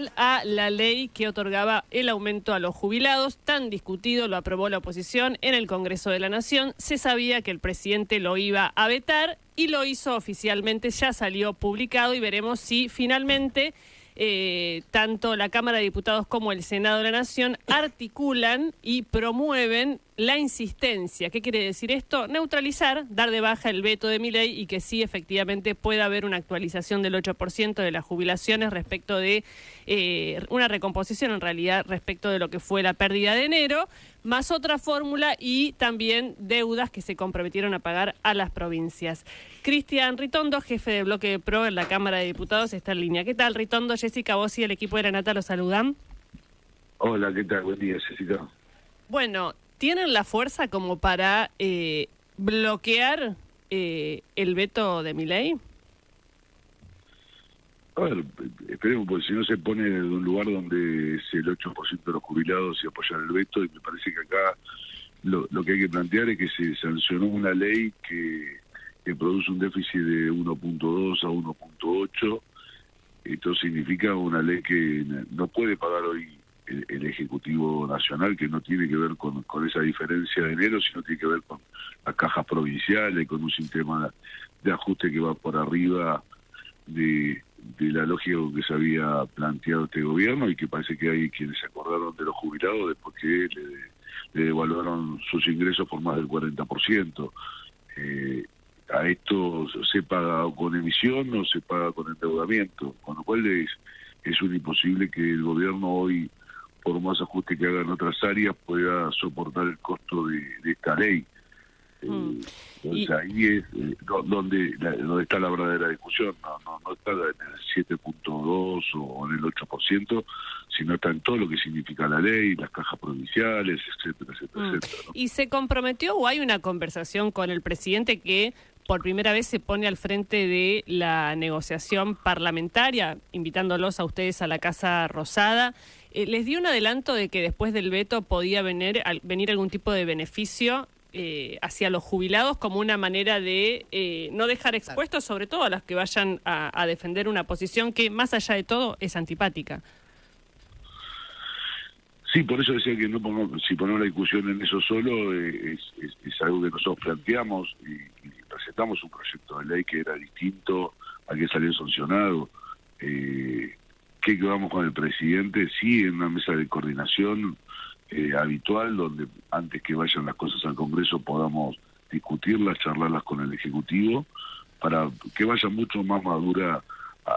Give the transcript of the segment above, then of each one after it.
puntual a la ley que otorgaba el aumento a los jubilados, tan discutido, lo aprobó la oposición en el Congreso de la Nación. Se sabía que el presidente lo iba a vetar y lo hizo oficialmente, ya salió publicado y veremos si finalmente tanto la Cámara de Diputados como el Senado de la Nación articulan y promueven la insistencia. ¿Qué quiere decir esto? Neutralizar, dar de baja el veto de Milei y que sí efectivamente pueda haber una actualización del 8% de las jubilaciones respecto de una recomposición en realidad respecto de lo que fue la pérdida de enero, más otra fórmula y también deudas que se comprometieron a pagar a las provincias. Cristian Ritondo, jefe de bloque de PRO en la Cámara de Diputados, está en línea. ¿Qué tal, Ritondo? Jessica, vos y el equipo de la Nata los saludan. Hola, ¿qué tal? Buen día, Jessica. Bueno, ¿tienen la fuerza como para bloquear el veto de Milei? A ver, esperemos, porque si no se pone en un lugar donde es el 8% de los jubilados y apoyar el veto, y me parece que acá lo que hay que plantear es que se sancionó una ley que produce un déficit de 1.2 a 1.8. Esto significa una ley que no puede pagar hoy el Ejecutivo Nacional, que no tiene que ver con esa diferencia de enero, sino tiene que ver con las cajas provinciales, con un sistema de ajuste que va por arriba de la lógica que se había planteado este gobierno, y que parece que hay quienes se acordaron de los jubilados después que le devaluaron sus ingresos por más del 40%. A esto se paga con emisión o se paga con endeudamiento, con lo cual es un imposible que el gobierno hoy, por más ajuste que haga en otras áreas, pueda soportar el costo de esta ley. Entonces ahí es donde está la verdadera discusión. No está en el 7.2 o en el 8%, sino está en todo lo que significa la ley, las cajas provinciales, etcétera, etcétera, etcétera, ¿no? ¿Y se comprometió o hay una conversación con el presidente que por primera vez se pone al frente de la negociación parlamentaria, invitándolos a ustedes a la Casa Rosada? ¿Les dio un adelanto de que después del veto podía venir algún tipo de beneficio hacia los jubilados como una manera de no dejar expuestos, sobre todo a los que vayan a defender una posición que, más allá de todo, es antipática? Sí, por eso decía que si ponemos la discusión en eso solo, es algo que nosotros planteamos y presentamos un proyecto de ley que era distinto al que salió sancionado. Que vamos con el presidente, sí, en una mesa de coordinación habitual, donde antes que vayan las cosas al Congreso podamos discutirlas, charlarlas con el Ejecutivo, para que vaya mucho más madura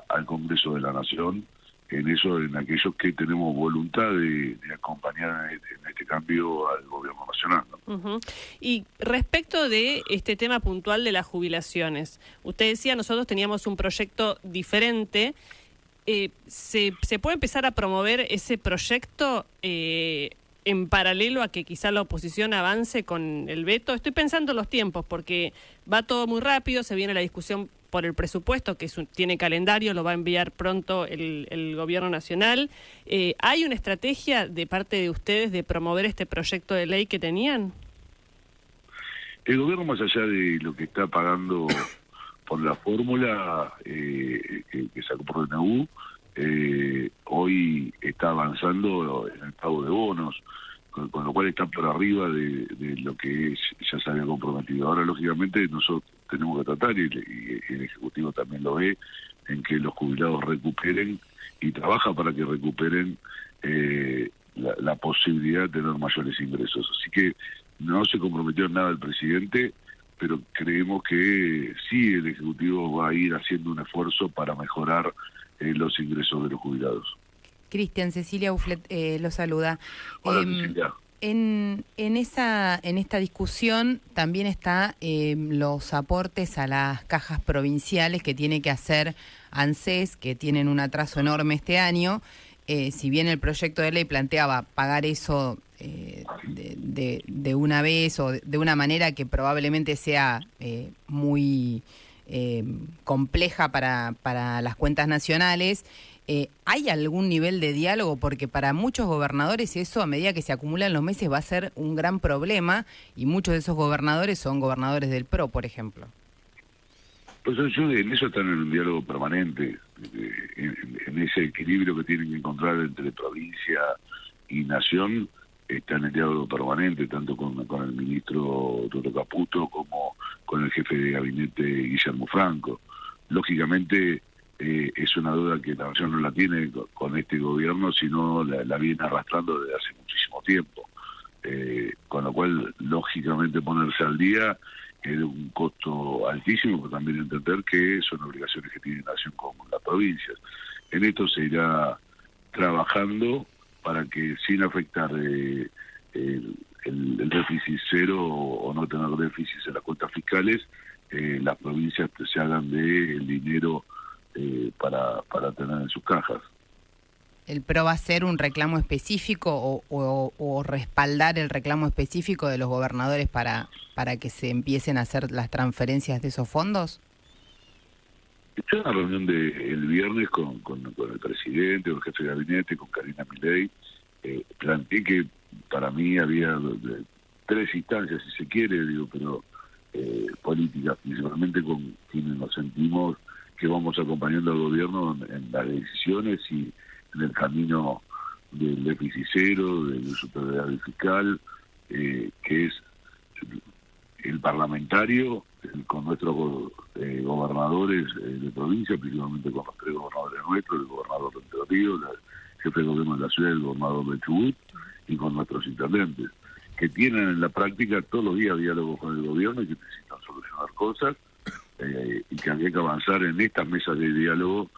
al Congreso de la Nación, en aquellos que tenemos voluntad de acompañar en este cambio al Gobierno Nacional, ¿no? Uh-huh. Y respecto de este tema puntual de las jubilaciones, usted decía, nosotros teníamos un proyecto diferente. ¿Se puede empezar a promover ese proyecto en paralelo a que quizá la oposición avance con el veto? Estoy pensando en los tiempos, porque va todo muy rápido, se viene la discusión por el presupuesto, que tiene calendario, lo va a enviar pronto el Gobierno Nacional. ¿Hay una estrategia de parte de ustedes de promover este proyecto de ley que tenían? El Gobierno, más allá de lo que está pagando por la fórmula que sacó por DNU, hoy está avanzando en el pago de bonos, con lo cual está por arriba de lo que ya se había comprometido. Ahora, lógicamente, nosotros tenemos que tratar, y el Ejecutivo también lo ve, en que los jubilados recuperen, y trabaja para que recuperen la posibilidad de tener mayores ingresos. Así que no se comprometió en nada el presidente, pero creemos que sí, el Ejecutivo va a ir haciendo un esfuerzo para mejorar los ingresos de los jubilados. Cristian, Cecilia Uflet lo saluda. Hola, Cecilia. En esta discusión también está los aportes a las cajas provinciales que tiene que hacer ANSES, que tienen un atraso enorme este año. Si bien el proyecto de ley planteaba pagar eso de una vez o de una manera que probablemente sea muy compleja para las cuentas nacionales, ¿hay algún nivel de diálogo? Porque para muchos gobernadores eso, a medida que se acumulan los meses, va a ser un gran problema, y muchos de esos gobernadores son gobernadores del PRO, por ejemplo. Pues yo en eso están en un diálogo permanente. en ese equilibrio que tienen que encontrar entre provincia y nación, están en diálogo permanente, tanto con el ministro Toto Caputo como con el jefe de gabinete Guillermo Franco. Lógicamente, es una duda que la nación no la tiene con este gobierno, sino la viene arrastrando desde hace muchísimo tiempo. Con lo cual, lógicamente, ponerse al día es de un costo altísimo, pero también entender que son obligaciones que tiene la nación con las provincias. En esto se irá trabajando para que, sin afectar el déficit cero o no tener déficit en las cuentas fiscales, las provincias se hagan del dinero para tener en sus cajas. ¿El PRO va a hacer un reclamo específico o respaldar el reclamo específico de los gobernadores para que se empiecen a hacer las transferencias de esos fondos? Estuve en una reunión el viernes con el presidente, con el jefe de gabinete, con Karina Milei. Planteé que para mí había tres instancias, si se quiere, pero políticas, principalmente con quienes nos sentimos que vamos acompañando al gobierno en las decisiones y en el camino del déficit cero, del superávit fiscal, que es el parlamentario, con nuestros gobernadores de provincia, principalmente con los tres gobernadores nuestros, el gobernador de Entre Ríos, el jefe de gobierno de la ciudad, el gobernador de Chubut, y con nuestros intendentes, que tienen en la práctica todos los días diálogos con el gobierno y que necesitan solucionar cosas, y que había que avanzar en estas mesas de diálogo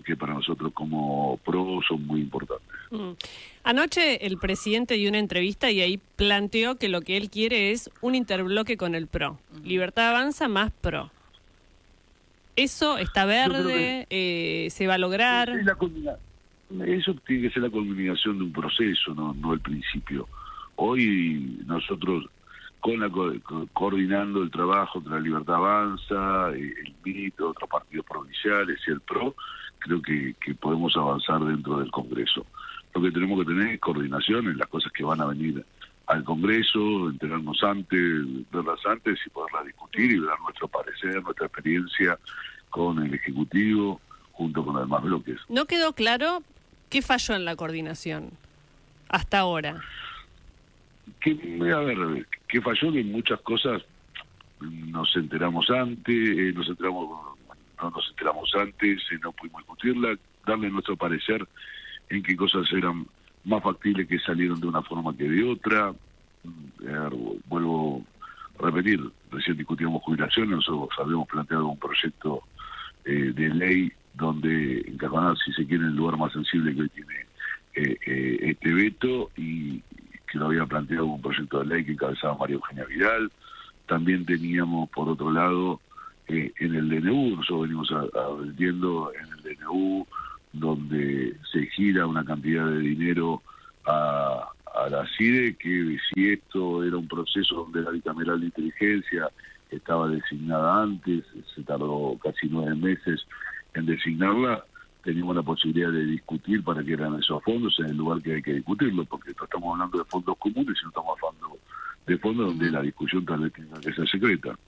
que para nosotros como PRO son muy importantes. Anoche el presidente dio una entrevista y ahí planteó que lo que él quiere es un interbloque con el PRO. Libertad Avanza más PRO. ¿Eso está verde? ¿Se va a lograr? Eso tiene que ser la culminación de un proceso, no el principio. Hoy nosotros, coordinando el trabajo entre la Libertad Avanza, el MIT, otros partidos provinciales y el PRO, creo que podemos avanzar dentro del Congreso. Lo que tenemos que tener es coordinación en las cosas que van a venir al Congreso, enterarnos antes, verlas antes y poderlas discutir y dar nuestro parecer, nuestra experiencia con el Ejecutivo, junto con los demás bloques. No quedó claro qué falló en la coordinación hasta ahora. Que falló que en muchas cosas nos enteramos antes, no nos enteramos antes, no pudimos discutirla, darle nuestro parecer en qué cosas eran más factibles que salieron de una forma que de otra. Vuelvo a repetir, recién discutíamos jubilaciones, nosotros habíamos planteado un proyecto de ley donde encajonar, si se quiere, el lugar más sensible que hoy tiene este veto, y que lo había planteado un proyecto de ley que encabezaba María Eugenia Vidal. También teníamos, por otro lado, en el DNU, nosotros venimos advirtiendo en el DNU, donde se gira una cantidad de dinero a la CIDE, que si esto era un proceso donde la bicameral de inteligencia estaba designada antes, se tardó casi 9 meses en designarla, teníamos la posibilidad de discutir para que eran esos fondos en el lugar que hay que discutirlo, porque no estamos hablando de fondos comunes, sino estamos hablando de fondos donde la discusión tal vez tenga que ser secreta.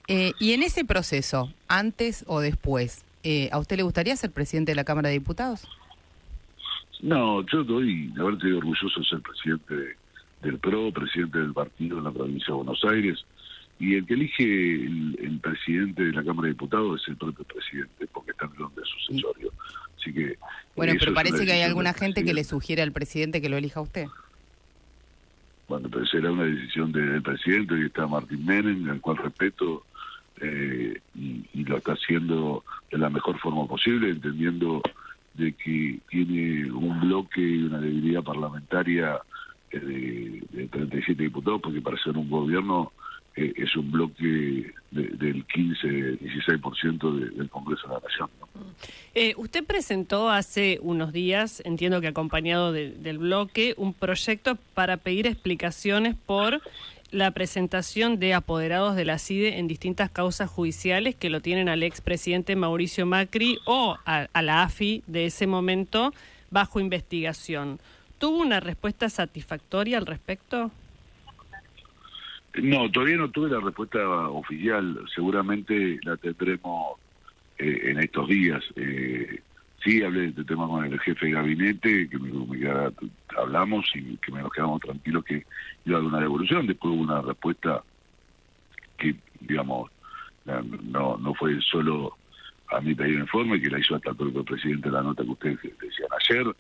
Y en ese proceso, antes o después, ¿a usted le gustaría ser presidente de la Cámara de Diputados? No, yo estoy orgulloso de ser presidente del PRO, presidente del partido en la provincia de Buenos Aires, y el que elige el presidente de la Cámara de Diputados es el propio presidente, porque está en el nombre sucesorio. Así que bueno, pero parece que hay alguna gente que le sugiere al presidente que lo elija a usted. Bueno, pero será una decisión del presidente. Hoy está Martín Menem, al cual respeto, y lo está haciendo de la mejor forma posible, entendiendo de que tiene un bloque y una debilidad parlamentaria de 37 diputados, porque para ser un gobierno es un bloque del 15-16% del Congreso de la Nación, ¿no? Usted presentó hace unos días, entiendo que acompañado del bloque, un proyecto para pedir explicaciones por la presentación de apoderados de la CIDE en distintas causas judiciales que lo tienen al expresidente Mauricio Macri o a la AFI de ese momento bajo investigación. ¿Tuvo una respuesta satisfactoria al respecto? No, todavía no tuve la respuesta oficial. Seguramente la tendremos en estos días. Sí, hablé de este tema con el jefe de gabinete, que hablamos y que nos quedamos tranquilos que iba a haber una devolución. Después hubo una respuesta que, digamos, no fue solo a mi pedido de informe, que la hizo hasta el propio presidente la nota que ustedes decían ayer,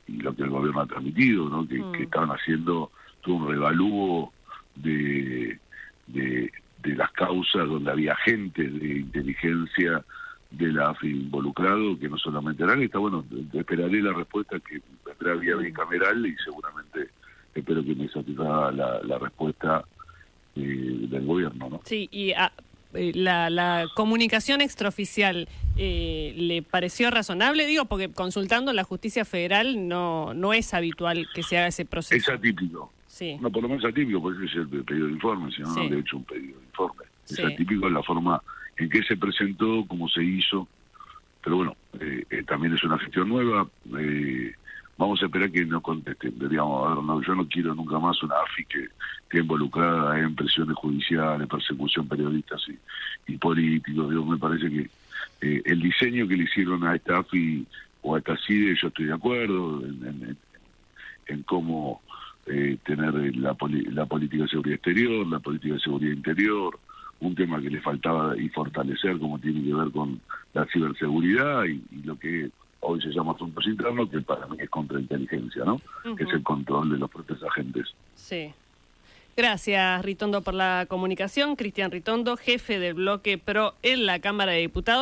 y lo que el gobierno ha transmitido, ¿no? Que estaban haciendo todo un revalúo de las causas donde había gente de inteligencia de la AFI involucrado, que no solamente eran esta. Bueno, esperaré la respuesta que vendrá vía bicameral y seguramente espero que me satisfaga la respuesta del gobierno, ¿no? Sí, y la comunicación extraoficial, ¿le pareció razonable? Digo, porque consultando la justicia federal no es habitual que se haga ese proceso. Es atípico. Sí. No, por lo menos atípico, porque es el pedido de informe, si no, sí. no le he hecho un pedido de informe. Es sí. atípico en la forma en que se presentó, cómo se hizo, pero bueno, también es una gestión nueva. Vamos a esperar que nos contesten. Digamos, a ver, no, yo no quiero nunca más una AFI que esté involucrada en presiones judiciales, persecución periodistas y políticos. Digo, me parece que el diseño que le hicieron a esta AFI o a esta CIDE, yo estoy de acuerdo en cómo tener la política de seguridad exterior, la política de seguridad interior, un tema que le faltaba y fortalecer, como tiene que ver con la ciberseguridad y lo que hoy se llama asuntos internos, que para mí es contrainteligencia, ¿no? Que es el control de los propios agentes. Sí. Gracias, Ritondo, por la comunicación. Cristian Ritondo, jefe del bloque PRO en la Cámara de Diputados.